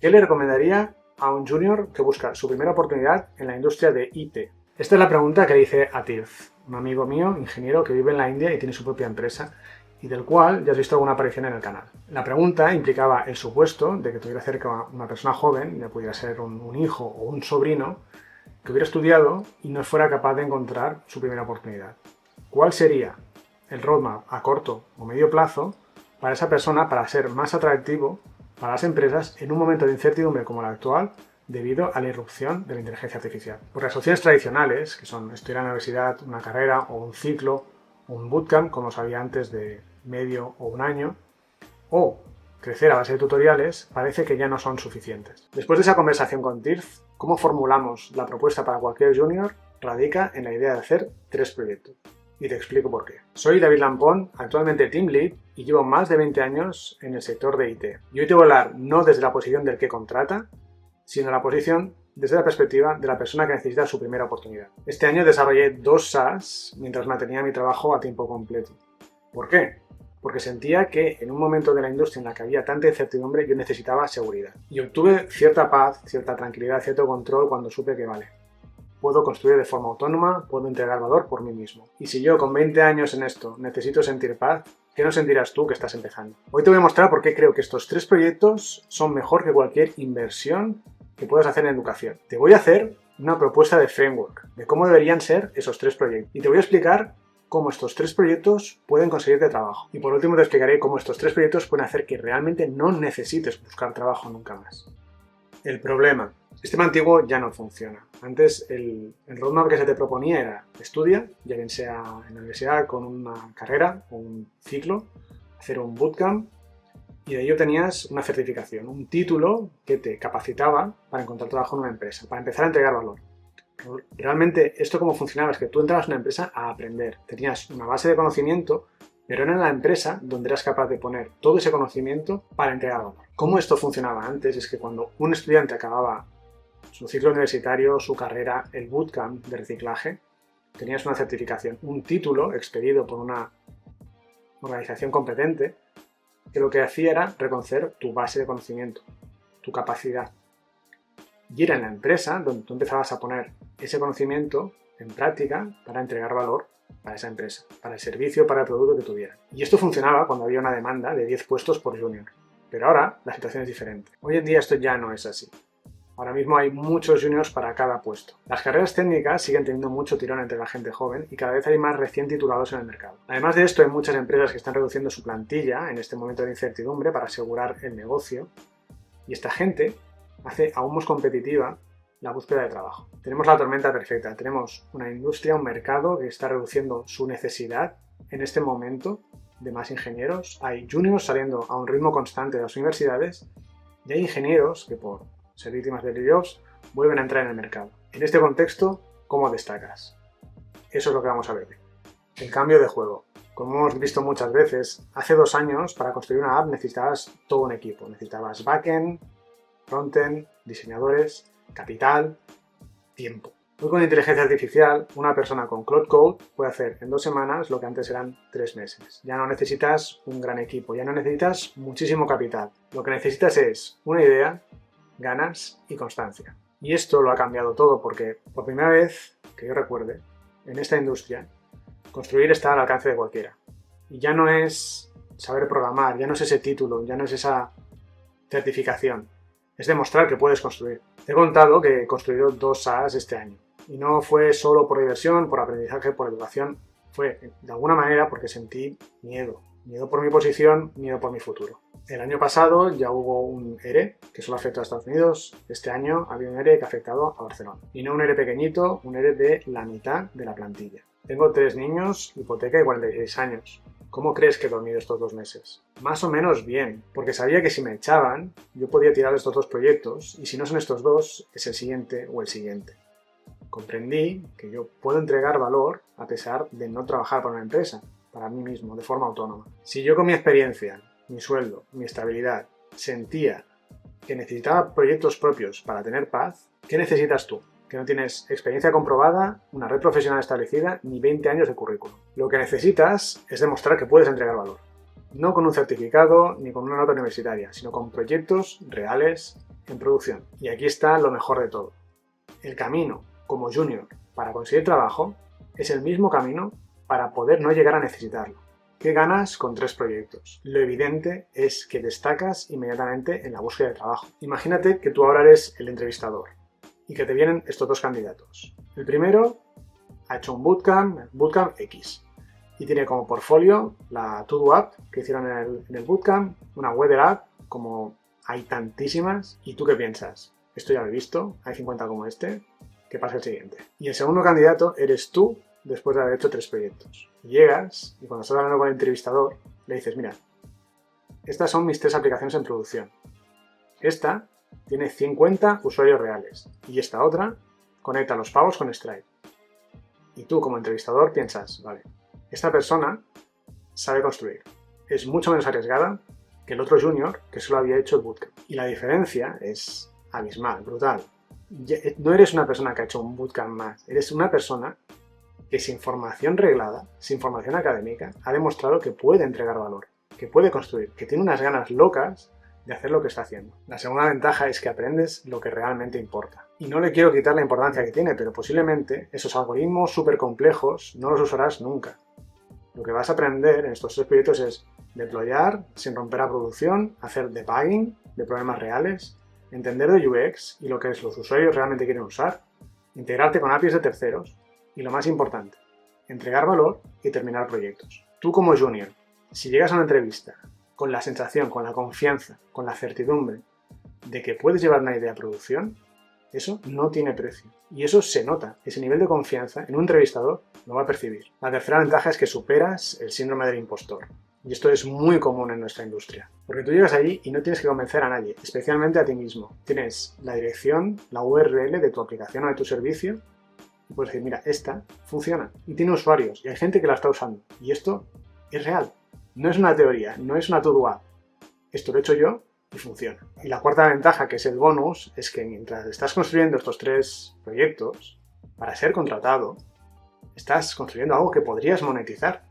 ¿Qué le recomendaría a un junior que busca su primera oportunidad en la industria de IT? Esta es la pregunta que le hice a Tirth, un amigo mío, ingeniero, que vive en la India y tiene su propia empresa, y del cual ya has visto alguna aparición en el canal. La pregunta implicaba el supuesto de que tuviera cerca una persona joven, ya pudiera ser un hijo o un sobrino, que hubiera estudiado y no fuera capaz de encontrar su primera oportunidad. ¿Cuál sería el roadmap a corto o medio plazo para esa persona para ser más atractivo para las empresas en un momento de incertidumbre como el actual debido a la irrupción de la inteligencia artificial? Porque las opciones tradicionales, que son estudiar en la universidad, una carrera o un ciclo, o un bootcamp, como os había antes, de medio o un año, o crecer a base de tutoriales, parece que ya no son suficientes. Después de esa conversación con Tirth, cómo formulamos la propuesta para cualquier junior radica en la idea de hacer 3 proyectos. Y te explico por qué. Soy David Lampón, actualmente Team Lead, y llevo más de 20 años en el sector de IT. Y hoy te voy a hablar no desde la posición del que contrata, sino la posición desde la perspectiva de la persona que necesita su primera oportunidad. Este año desarrollé 2 SaaS mientras mantenía mi trabajo a tiempo completo. ¿Por qué? Porque sentía que en un momento de la industria en la que había tanta incertidumbre yo necesitaba seguridad. Y obtuve cierta paz, cierta tranquilidad, cierto control cuando supe que puedo construir de forma autónoma, puedo entregar valor por mí mismo. Y si yo con 20 años en esto necesito sentir paz, ¿qué no sentirás tú que estás empezando? Hoy te voy a mostrar por qué creo que estos 3 proyectos son mejor que cualquier inversión que puedas hacer en educación. Te voy a hacer una propuesta de framework, de cómo deberían ser esos 3 proyectos. Y te voy a explicar cómo estos 3 proyectos pueden conseguirte trabajo. Y por último te explicaré cómo estos 3 proyectos pueden hacer que realmente no necesites buscar trabajo nunca más. El problema. El sistema antiguo ya no funciona. Antes el roadmap que se te proponía era estudia, ya bien sea en la universidad con una carrera o un ciclo, hacer un bootcamp y de ello tenías una certificación, un título que te capacitaba para encontrar trabajo en una empresa, para empezar a entregar valor. Realmente esto cómo funcionaba es que tú entrabas en una empresa a aprender, tenías una base de conocimiento, pero era en la empresa donde eras capaz de poner todo ese conocimiento para entregar valor. ¿Cómo esto funcionaba antes? Es que cuando un estudiante acababa su ciclo universitario, su carrera, el bootcamp de reciclaje, tenías una certificación, un título expedido por una organización competente que lo que hacía era reconocer tu base de conocimiento, tu capacidad. Y era en la empresa donde tú empezabas a poner ese conocimiento en práctica para entregar valor para esa empresa, para el servicio, para el producto que tuvieran. Y esto funcionaba cuando había una demanda de 10 puestos por junior. Pero ahora la situación es diferente. Hoy en día esto ya no es así. Ahora mismo hay muchos juniors para cada puesto. Las carreras técnicas siguen teniendo mucho tirón entre la gente joven y cada vez hay más recién titulados en el mercado. Además de esto, hay muchas empresas que están reduciendo su plantilla en este momento de incertidumbre para asegurar el negocio. Y esta gente hace aún más competitiva la búsqueda de trabajo. Tenemos la tormenta perfecta. Tenemos una industria, un mercado que está reduciendo su necesidad en este momento de más ingenieros. Hay juniors saliendo a un ritmo constante de las universidades y hay ingenieros que por ser víctimas de layoffs vuelven a entrar en el mercado. En este contexto, ¿cómo destacas? Eso es lo que vamos a ver. El cambio de juego. Como hemos visto muchas veces, hace 2 años para construir una app necesitabas todo un equipo. Necesitabas backend, frontend, diseñadores, capital, tiempo. Hoy con inteligencia artificial, una persona con Cloud Code puede hacer en 2 semanas lo que antes eran 3 meses. Ya no necesitas un gran equipo, ya no necesitas muchísimo capital. Lo que necesitas es una idea, ganas y constancia. Y esto lo ha cambiado todo porque, por primera vez que yo recuerde, en esta industria, construir está al alcance de cualquiera. Y ya no es saber programar, ya no es ese título, ya no es esa certificación. Es demostrar que puedes construir. Te he contado que he construido 2 SaaS este año. Y no fue solo por diversión, por aprendizaje, por educación. Fue, de alguna manera, porque sentí miedo. Miedo por mi posición, miedo por mi futuro. El año pasado ya hubo un ERE que solo afectó a Estados Unidos. Este año había un ERE que ha afectado a Barcelona. Y no un ERE pequeñito, un ERE de la mitad de la plantilla. Tengo 3 niños, hipoteca y 46 años. ¿Cómo crees que he dormido estos 2 meses? Más o menos bien, porque sabía que si me echaban, yo podía tirar estos 2 proyectos y si no son estos 2, es el siguiente o el siguiente. Comprendí que yo puedo entregar valor a pesar de no trabajar para una empresa, para mí mismo, de forma autónoma. Si yo con mi experiencia, mi sueldo, mi estabilidad, sentía que necesitaba proyectos propios para tener paz, ¿qué necesitas tú? Que no tienes experiencia comprobada, una red profesional establecida, ni 20 años de currículum. Lo que necesitas es demostrar que puedes entregar valor. No con un certificado ni con una nota universitaria, sino con proyectos reales, en producción. Y aquí está lo mejor de todo. El camino como junior para conseguir trabajo es el mismo camino para poder no llegar a necesitarlo. ¿Qué ganas con 3 proyectos? Lo evidente es que destacas inmediatamente en la búsqueda de trabajo. Imagínate que tú ahora eres el entrevistador y que te vienen estos 2 candidatos. El primero ha hecho un bootcamp X, y tiene como portfolio la To-Do App que hicieron en el bootcamp, una Weather App, como hay tantísimas. ¿Y tú qué piensas? Esto ya lo he visto, hay 50 como este, ¿qué pasa el siguiente? Y el segundo candidato eres tú, después de haber hecho 3 proyectos. Llegas y cuando estás hablando con el entrevistador le dices, mira, estas son mis 3 aplicaciones en producción. Esta tiene 50 usuarios reales y esta otra conecta los pagos con Stripe. Y tú como entrevistador piensas, vale, esta persona sabe construir. Es mucho menos arriesgada que el otro junior que solo había hecho el bootcamp. Y la diferencia es abismal, brutal. No eres una persona que ha hecho un bootcamp más, eres una persona que sin formación reglada, sin formación académica, ha demostrado que puede entregar valor, que puede construir, que tiene unas ganas locas de hacer lo que está haciendo. La segunda ventaja es que aprendes lo que realmente importa. Y no le quiero quitar la importancia que tiene, pero posiblemente esos algoritmos súper complejos no los usarás nunca. Lo que vas a aprender en estos 3 proyectos es deployar sin romper a producción, hacer debugging de problemas reales, entender de UX y lo que los usuarios realmente quieren usar, integrarte con APIs de terceros y lo más importante, entregar valor y terminar proyectos. Tú como junior, si llegas a una entrevista con la sensación, con la confianza, con la certidumbre de que puedes llevar una idea a producción, eso no tiene precio. Y eso se nota. Ese nivel de confianza en un entrevistador lo va a percibir. La tercera ventaja es que superas el síndrome del impostor. Y esto es muy común en nuestra industria. Porque tú llegas allí y no tienes que convencer a nadie, especialmente a ti mismo. Tienes la dirección, la URL de tu aplicación o de tu servicio y puedes decir, mira, esta funciona y tiene usuarios y hay gente que la está usando. Y esto es real. No es una teoría, no es una To-Do App. Esto lo he hecho yo y funciona. Y la cuarta ventaja, que es el bonus, es que mientras estás construyendo estos 3 proyectos, para ser contratado, estás construyendo algo que podrías monetizar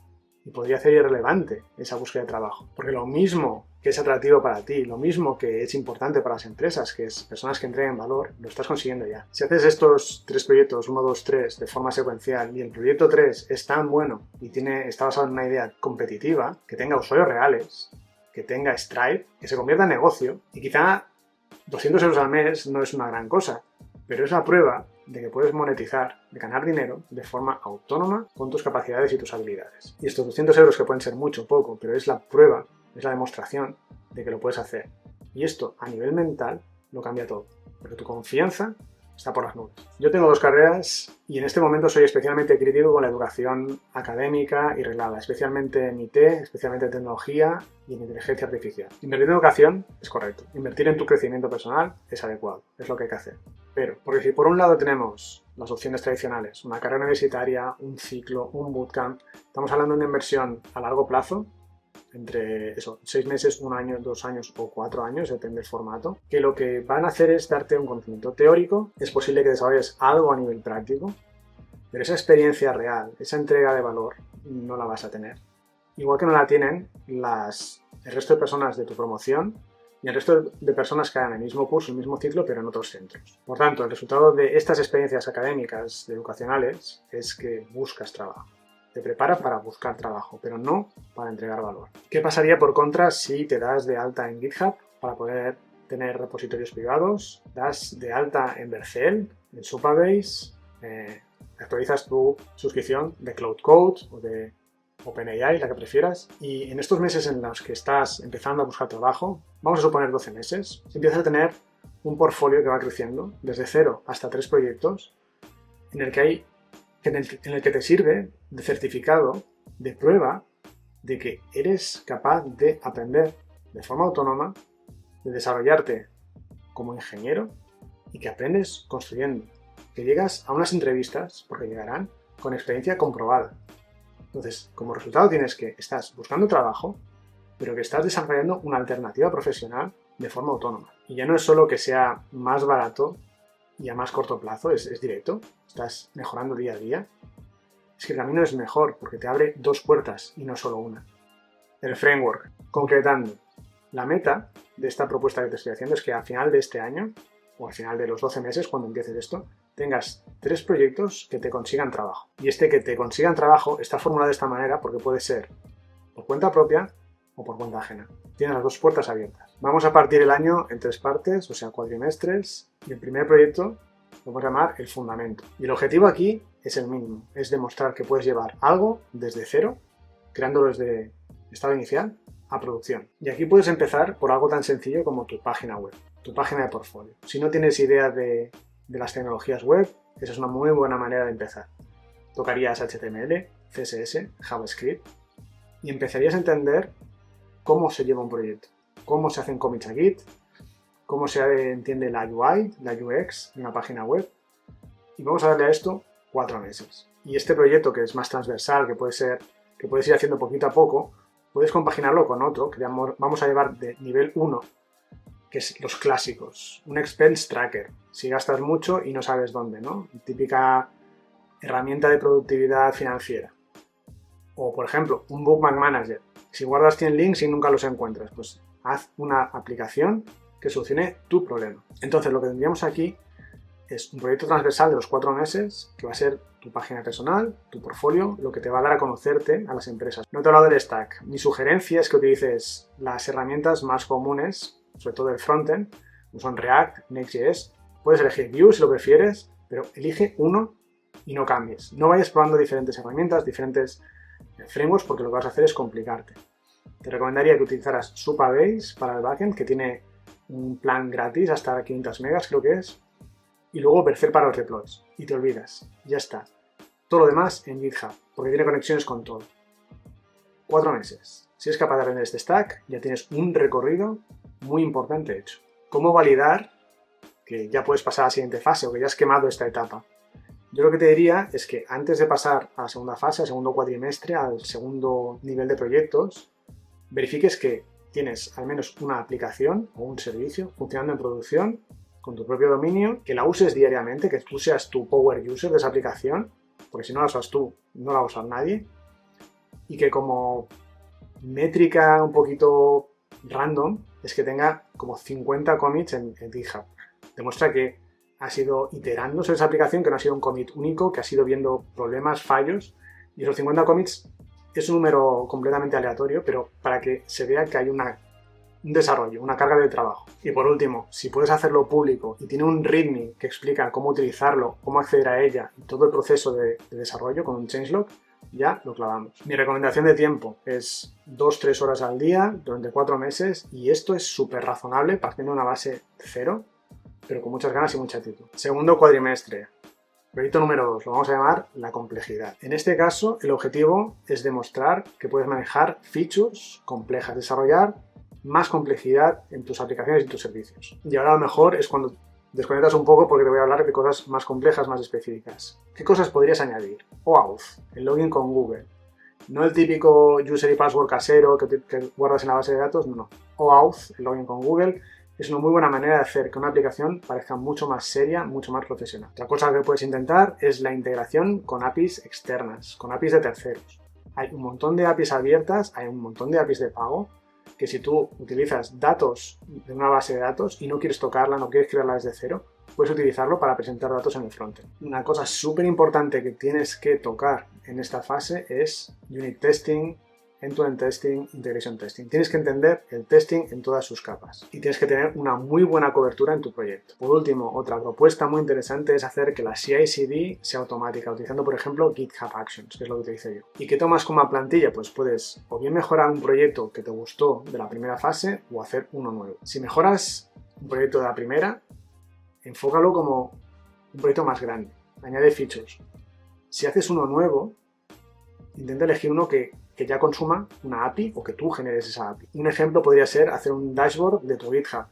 y podría hacer irrelevante esa búsqueda de trabajo. Porque lo mismo que es atractivo para ti, lo mismo que es importante para las empresas, que es personas que entreguen valor, lo estás consiguiendo ya. Si haces estos 3 proyectos, 1, 2, 3, de forma secuencial, y el proyecto 3 es tan bueno y está basado en una idea competitiva, que tenga usuarios reales, que tenga Stripe, que se convierta en negocio, y quizá 200 euros al mes no es una gran cosa, pero es la prueba de que puedes monetizar, de ganar dinero de forma autónoma con tus capacidades y tus habilidades. Y estos 200 euros, que pueden ser mucho o poco, pero es la prueba, es la demostración de que lo puedes hacer. Y esto a nivel mental lo cambia todo, porque tu confianza está por las nubes. Yo tengo 2 carreras y en este momento soy especialmente crítico con la educación académica y reglada, especialmente en IT, especialmente en tecnología y en inteligencia artificial. Invertir en educación es correcto, invertir en tu crecimiento personal es adecuado, es lo que hay que hacer. Pero, porque si por un lado tenemos las opciones tradicionales, una carrera universitaria, un ciclo, un bootcamp, estamos hablando de una inversión a largo plazo, entre 6 meses, 1 año, 2 años o 4 años, depende del formato, que lo que van a hacer es darte un conocimiento teórico, es posible que desarrolles algo a nivel práctico, pero esa experiencia real, esa entrega de valor, no la vas a tener. Igual que no la tienen el resto de personas de tu promoción y el resto de personas que hagan el mismo curso, el mismo ciclo, pero en otros centros. Por tanto, el resultado de estas experiencias académicas, educacionales, es que buscas trabajo. Te prepara para buscar trabajo, pero no para entregar valor. ¿Qué pasaría por contra si te das de alta en GitHub para poder tener repositorios privados? Das de alta en Vercel, en Supabase, actualizas tu suscripción de Cloud Code o de OpenAI, la que prefieras, y en estos meses en los que estás empezando a buscar trabajo, vamos a suponer 12 meses, empiezas a tener un portfolio que va creciendo desde 0 hasta 3 proyectos en el que te sirve de certificado, de prueba de que eres capaz de aprender de forma autónoma, de desarrollarte como ingeniero y que aprendes construyendo, que llegas a unas entrevistas, porque llegarán, con experiencia comprobada. Entonces, como resultado tienes que estás buscando trabajo, pero que estás desarrollando una alternativa profesional de forma autónoma. Y ya no es solo que sea más barato y a más corto plazo, es directo, estás mejorando día a día. Es que el camino es mejor porque te abre 2 puertas y no solo una. El framework, concretando. La meta de esta propuesta que te estoy haciendo es que al final de este año, o al final de los 12 meses, cuando empieces esto, tengas 3 proyectos que te consigan trabajo. Y este que te consigan trabajo está formulado de esta manera porque puede ser por cuenta propia o por cuenta ajena. Tienes las 2 puertas abiertas. Vamos a partir el año en 3 partes, o sea, cuatrimestres, y el primer proyecto lo vamos a llamar el fundamento. Y el objetivo aquí es el mínimo, es demostrar que puedes llevar algo desde cero, creándolo desde estado inicial a producción. Y aquí puedes empezar por algo tan sencillo como tu página web, tu página de portfolio. Si no tienes idea de las tecnologías web, esa es una muy buena manera de empezar. Tocarías HTML, CSS, JavaScript y empezarías a entender cómo se lleva un proyecto, cómo se hacen commits a Git, cómo se entiende la UI, la UX de una página web. Y vamos a darle a esto 4 meses. Y este proyecto, que es más transversal, que puedes ir haciendo poquito a poco, puedes compaginarlo con otro que vamos a llevar de nivel 1, que es los clásicos. Un expense tracker, si gastas mucho y no sabes dónde, ¿no? Típica herramienta de productividad financiera. O, por ejemplo, un bookmark manager. Si guardas 100 links y nunca los encuentras, pues haz una aplicación que solucione tu problema. Entonces, lo que tendríamos aquí es un proyecto transversal de los 4 meses que va a ser tu página personal, tu portfolio, lo que te va a dar a conocerte a las empresas. No te he hablado del stack. Mi sugerencia es que utilices las herramientas más comunes, sobre todo el frontend, como son React, Next.js. Puedes elegir Vue si lo prefieres, pero elige uno y no cambies. No vayas probando diferentes herramientas, diferentes frameworks, porque lo que vas a hacer es complicarte. Te recomendaría que utilizaras Supabase para el backend, que tiene un plan gratis hasta 500 megas, creo que es, y luego Vercel para los deploys. Y te olvidas, ya está. Todo lo demás en GitHub, porque tiene conexiones con todo. 4 meses. Si eres capaz de aprender este stack, ya tienes un recorrido muy importante hecho. ¿Cómo validar que ya puedes pasar a la siguiente fase o que ya has quemado esta etapa? Yo lo que te diría es que antes de pasar a la segunda fase, al segundo cuatrimestre, al segundo nivel de proyectos, verifiques que tienes al menos una aplicación o un servicio funcionando en producción con tu propio dominio, que la uses diariamente, que tú seas tu power user de esa aplicación, porque si no la usas tú, no la va a usar nadie, y que como métrica un poquito random es que tenga como 50 commits en GitHub. Demuestra que has ido iterando sobre esa aplicación, que no ha sido un commit único, que has ido viendo problemas, fallos, y esos 50 commits es un número completamente aleatorio, pero para que se vea que hay un desarrollo, una carga de trabajo. Y por último, si puedes hacerlo público y tiene un README que explica cómo utilizarlo, cómo acceder a ella y todo el proceso de desarrollo con un changelog, ya lo clavamos. Mi recomendación de tiempo es 2-3 horas al día durante 4 meses y esto es súper razonable partiendo de una base 0, pero con muchas ganas y mucha actitud. Segundo cuatrimestre. Proyecto número 2, lo vamos a llamar la complejidad. En este caso, el objetivo es demostrar que puedes manejar features complejas, desarrollar más complejidad en tus aplicaciones y tus servicios. Y ahora a lo mejor es cuando desconectas un poco porque te voy a hablar de cosas más complejas, más específicas. ¿Qué cosas podrías añadir? OAuth, el login con Google. No el típico user y password casero que guardas en la base de datos, no. OAuth, el login con Google, es una muy buena manera de hacer que una aplicación parezca mucho más seria, mucho más profesional. Otra cosa que puedes intentar es la integración con APIs externas, con APIs de terceros. Hay un montón de APIs abiertas, hay un montón de APIs de pago, que si tú utilizas datos de una base de datos y no quieres tocarla, no quieres crearla desde cero, puedes utilizarlo para presentar datos en el frontend. Una cosa súper importante que tienes que tocar en esta fase es unit testing, end-to-end testing, integration testing. Tienes que entender el testing en todas sus capas y tienes que tener una muy buena cobertura en tu proyecto. Por último, otra propuesta muy interesante es hacer que la CI/CD sea automática, utilizando por ejemplo GitHub Actions, que es lo que utilizo yo. ¿Y qué tomas como plantilla? Pues puedes o bien mejorar un proyecto que te gustó de la primera fase o hacer uno nuevo. Si mejoras un proyecto de la primera, enfócalo como un proyecto más grande, añade features. Si haces uno nuevo, intenta elegir uno que ya consuma una API o que tú generes esa API. Un ejemplo podría ser hacer un dashboard de tu GitHub,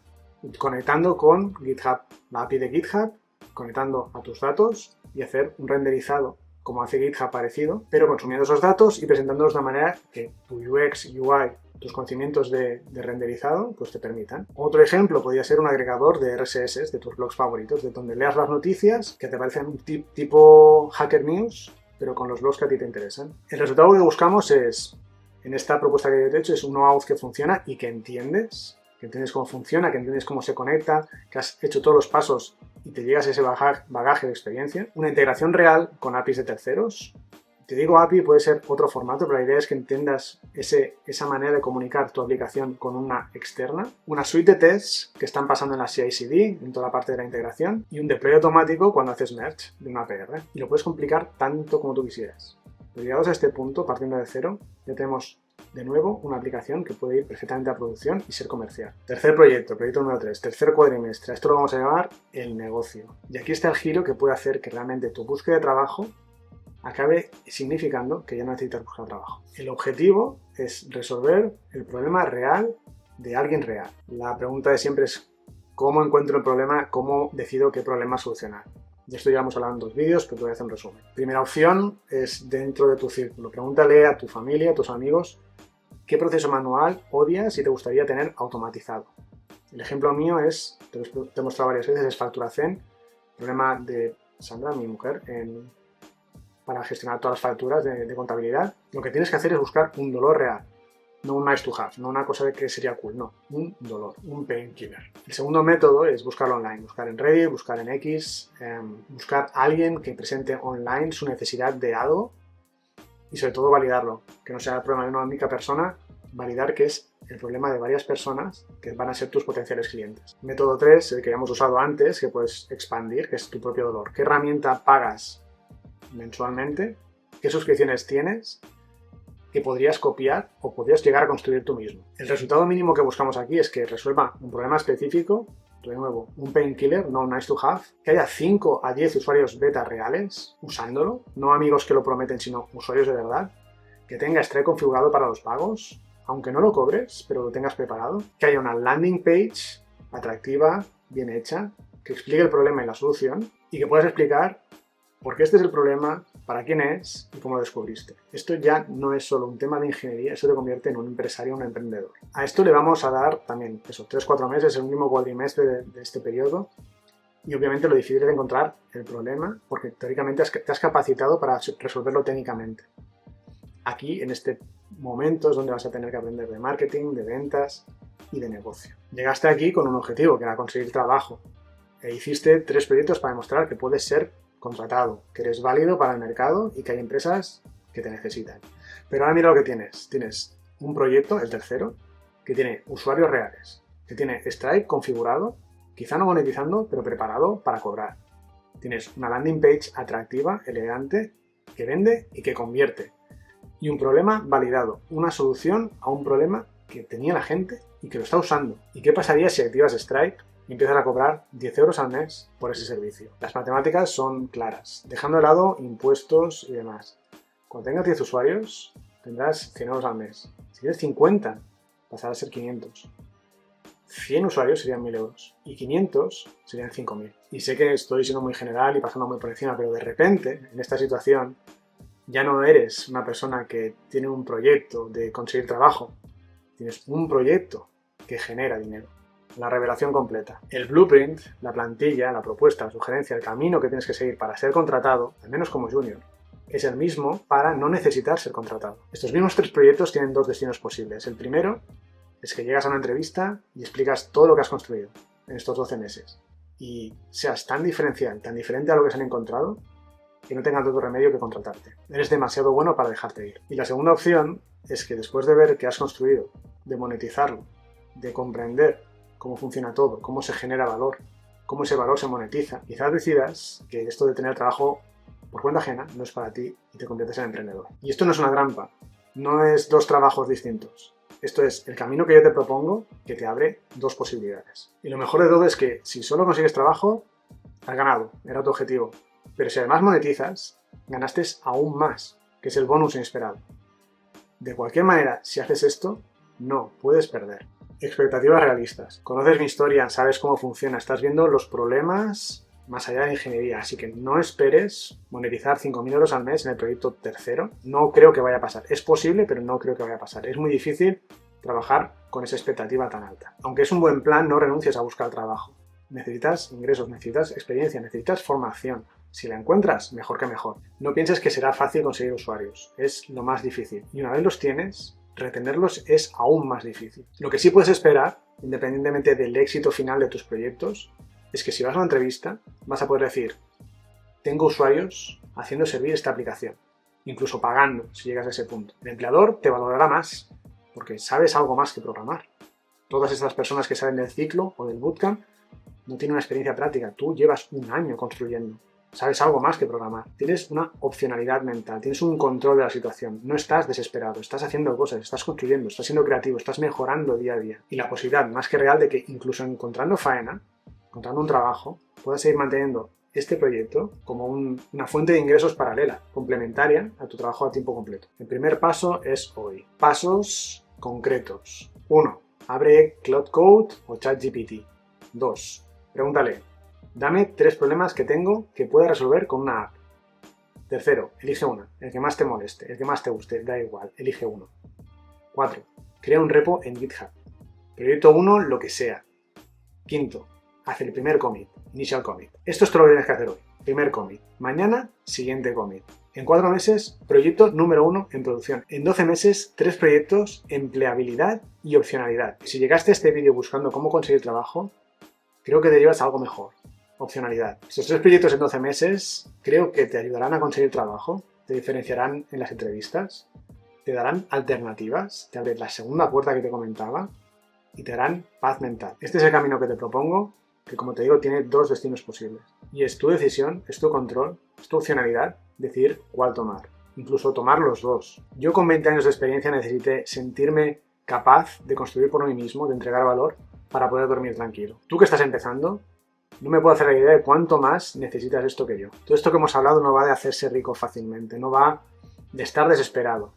conectando con GitHub, la API de GitHub, conectando a tus datos y hacer un renderizado como hace GitHub parecido, pero consumiendo esos datos y presentándolos de una manera que tu UX, UI, tus conocimientos de renderizado pues te permitan. Otro ejemplo podría ser un agregador de RSS de tus blogs favoritos, de donde leas las noticias que te parecen tipo Hacker News, pero con los blogs que a ti te interesan. El resultado que buscamos es en esta propuesta que yo te he hecho es un know-how que funciona y que entiendes cómo funciona, que entiendes cómo se conecta, que has hecho todos los pasos y te llegas a ese bagaje de experiencia. Una integración real con APIs de terceros. Te digo API, puede ser otro formato, pero la idea es que entiendas esa manera de comunicar tu aplicación con una externa. Una suite de tests que están pasando en la CI/CD, en toda la parte de la integración. Y un deploy automático cuando haces merge de una APR. Y lo puedes complicar tanto como tú quisieras. Pero llegados a este punto, partiendo de cero, ya tenemos de nuevo una aplicación que puede ir perfectamente a producción y ser comercial. Tercer proyecto número 3, tercer cuatrimestre. Esto lo vamos a llamar el negocio. Y aquí está el giro que puede hacer que realmente tu búsqueda de trabajo acabe significando que ya no necesitas buscar trabajo. El objetivo es resolver el problema real de alguien real. La pregunta de siempre es ¿cómo encuentro el problema? ¿Cómo decido qué problema solucionar? De esto ya hemos hablado en 2 vídeos, pero te voy a hacer un resumen. Primera opción es dentro de tu círculo. Pregúntale a tu familia, a tus amigos, qué proceso manual odias y te gustaría tener automatizado. El ejemplo mío es, te he mostrado varias veces, es FacturaZen, problema de Sandra, mi mujer, para gestionar todas las facturas de contabilidad. Lo que tienes que hacer es buscar un dolor real, no un nice to have, no una cosa de que sería cool, no, un dolor, un painkiller. El segundo método es buscarlo online, buscar en Reddit, buscar en X, buscar a alguien que presente online su necesidad de algo y sobre todo validarlo, que no sea el problema de una única persona, validar que es el problema de varias personas que van a ser tus potenciales clientes. Método 3, el que ya hemos usado antes, que puedes expandir, que es tu propio dolor. ¿Qué herramienta pagas mensualmente? ¿Qué suscripciones tienes que podrías copiar o podrías llegar a construir tú mismo? El resultado mínimo que buscamos aquí es que resuelva un problema específico, de nuevo, un painkiller, no un nice to have, que haya 5 a 10 usuarios beta reales usándolo, no amigos que lo prometen, sino usuarios de verdad, que tenga Stripe configurado para los pagos, aunque no lo cobres, pero lo tengas preparado, que haya una landing page atractiva, bien hecha, que explique el problema y la solución y que puedas explicar por qué este es el problema, para quién es y cómo lo descubriste. Esto ya no es solo un tema de ingeniería, eso te convierte en un empresario, un emprendedor. A esto le vamos a dar también, 3-4 meses, el último cuatrimestre de este periodo. Y obviamente lo difícil es encontrar el problema, porque teóricamente te has capacitado para resolverlo técnicamente. Aquí, en este momento, es donde vas a tener que aprender de marketing, de ventas y de negocio. Llegaste aquí con un objetivo, que era conseguir trabajo. E hiciste 3 proyectos para demostrar que puedes ser contratado, que eres válido para el mercado y que hay empresas que te necesitan. Pero ahora mira lo que tienes. Tienes un proyecto, el tercero, que tiene usuarios reales, que tiene Stripe configurado, quizá no monetizando, pero preparado para cobrar. Tienes una landing page atractiva, elegante, que vende y que convierte. Y un problema validado, una solución a un problema que tenía la gente y que lo está usando. ¿Y qué pasaría si activas Stripe y empiezas a cobrar 10 euros al mes por ese servicio? Las matemáticas son claras, dejando de lado impuestos y demás. Cuando tengas 10 usuarios, tendrás 100 euros al mes. Si tienes 50, pasará a ser 500. 100 usuarios serían 1000 euros y 500 serían 5000. Y sé que estoy siendo muy general y pasando muy por encima, pero de repente, en esta situación, ya no eres una persona que tiene un proyecto de conseguir trabajo. Tienes un proyecto que genera dinero. La revelación completa. El blueprint, la plantilla, la propuesta, la sugerencia, el camino que tienes que seguir para ser contratado, al menos como junior, es el mismo para no necesitar ser contratado. Estos mismos 3 proyectos tienen 2 destinos posibles. El primero es que llegas a una entrevista y explicas todo lo que has construido en estos 12 meses y seas tan diferencial, tan diferente a lo que se han encontrado, que no tengan otro remedio que contratarte. Eres demasiado bueno para dejarte ir. Y la segunda opción es que después de ver qué has construido, de monetizarlo, de comprender cómo funciona todo, cómo se genera valor, cómo ese valor se monetiza, quizás decidas que esto de tener trabajo por cuenta ajena no es para ti y te conviertes en emprendedor. Y esto no es una trampa, no es 2 trabajos distintos. Esto es el camino que yo te propongo, que te abre 2 posibilidades. Y lo mejor de todo es que si solo consigues trabajo, has ganado, era tu objetivo. Pero si además monetizas, ganaste aún más, que es el bonus inesperado. De cualquier manera, si haces esto, no puedes perder. Expectativas realistas. Conoces mi historia, sabes cómo funciona, estás viendo los problemas más allá de la ingeniería, así que no esperes monetizar 5000 euros al mes en el proyecto tercero. No creo que vaya a pasar. Es posible, pero no creo que vaya a pasar. Es muy difícil trabajar con esa expectativa tan alta. Aunque es un buen plan, no renuncies a buscar trabajo. Necesitas ingresos, necesitas experiencia, necesitas formación. Si la encuentras, mejor que mejor. No pienses que será fácil conseguir usuarios. Es lo más difícil. Y una vez los tienes, retenerlos es aún más difícil. Lo que sí puedes esperar, independientemente del éxito final de tus proyectos, es que si vas a una entrevista vas a poder decir: tengo usuarios haciendo servir esta aplicación, incluso pagando si llegas a ese punto. El empleador te valorará más porque sabes algo más que programar. Todas estas personas que salen del ciclo o del bootcamp no tienen una experiencia práctica. Tú llevas un año construyendo. Sabes algo más que programar. Tienes una opcionalidad mental, tienes un control de la situación. No estás desesperado, estás haciendo cosas, estás construyendo, estás siendo creativo, estás mejorando día a día. Y la posibilidad más que real de que incluso encontrando faena, encontrando un trabajo, puedas seguir manteniendo este proyecto como una fuente de ingresos paralela, complementaria a tu trabajo a tiempo completo. El primer paso es hoy. Pasos concretos. 1. Abre Cloud Code o ChatGPT. 2. Pregúntale: dame 3 problemas que tengo que pueda resolver con una app. Tercero, elige una, el que más te moleste, el que más te guste, da igual, elige uno. 4. Crea un repo en GitHub. Proyecto 1, lo que sea. 5. Haz el primer commit, initial commit. Esto es todo lo que tienes que hacer hoy. Primer commit. Mañana, siguiente commit. En 4 meses, proyecto número 1 en producción. En 12 meses, 3 proyectos, empleabilidad y opcionalidad. Si llegaste a este vídeo buscando cómo conseguir trabajo, creo que te llevas a algo mejor. Opcionalidad. Estos 3 proyectos en 12 meses creo que te ayudarán a conseguir trabajo, te diferenciarán en las entrevistas, te darán alternativas, te abren la segunda puerta que te comentaba y te darán paz mental. Este es el camino que te propongo, que como te digo tiene 2 destinos posibles. Y es tu decisión, es tu control, es tu opcionalidad decidir cuál tomar. Incluso tomar los 2. Yo con 20 años de experiencia necesité sentirme capaz de construir por mí mismo, de entregar valor para poder dormir tranquilo. Tú que estás empezando, no me puedo hacer la idea de cuánto más necesitas esto que yo. Todo esto que hemos hablado no va de hacerse rico fácilmente, no va de estar desesperado.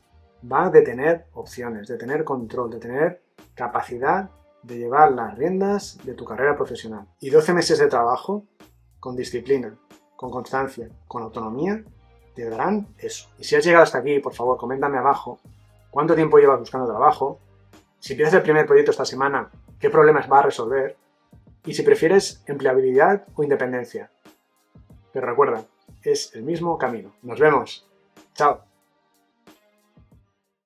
Va de tener opciones, de tener control, de tener capacidad de llevar las riendas de tu carrera profesional. Y 12 meses de trabajo, con disciplina, con constancia, con autonomía, te darán eso. Y si has llegado hasta aquí, por favor, coméntame abajo cuánto tiempo llevas buscando trabajo, si empiezas el primer proyecto esta semana, qué problemas va a resolver, y si prefieres empleabilidad o independencia. Pero recuerda, es el mismo camino. Nos vemos. Chao.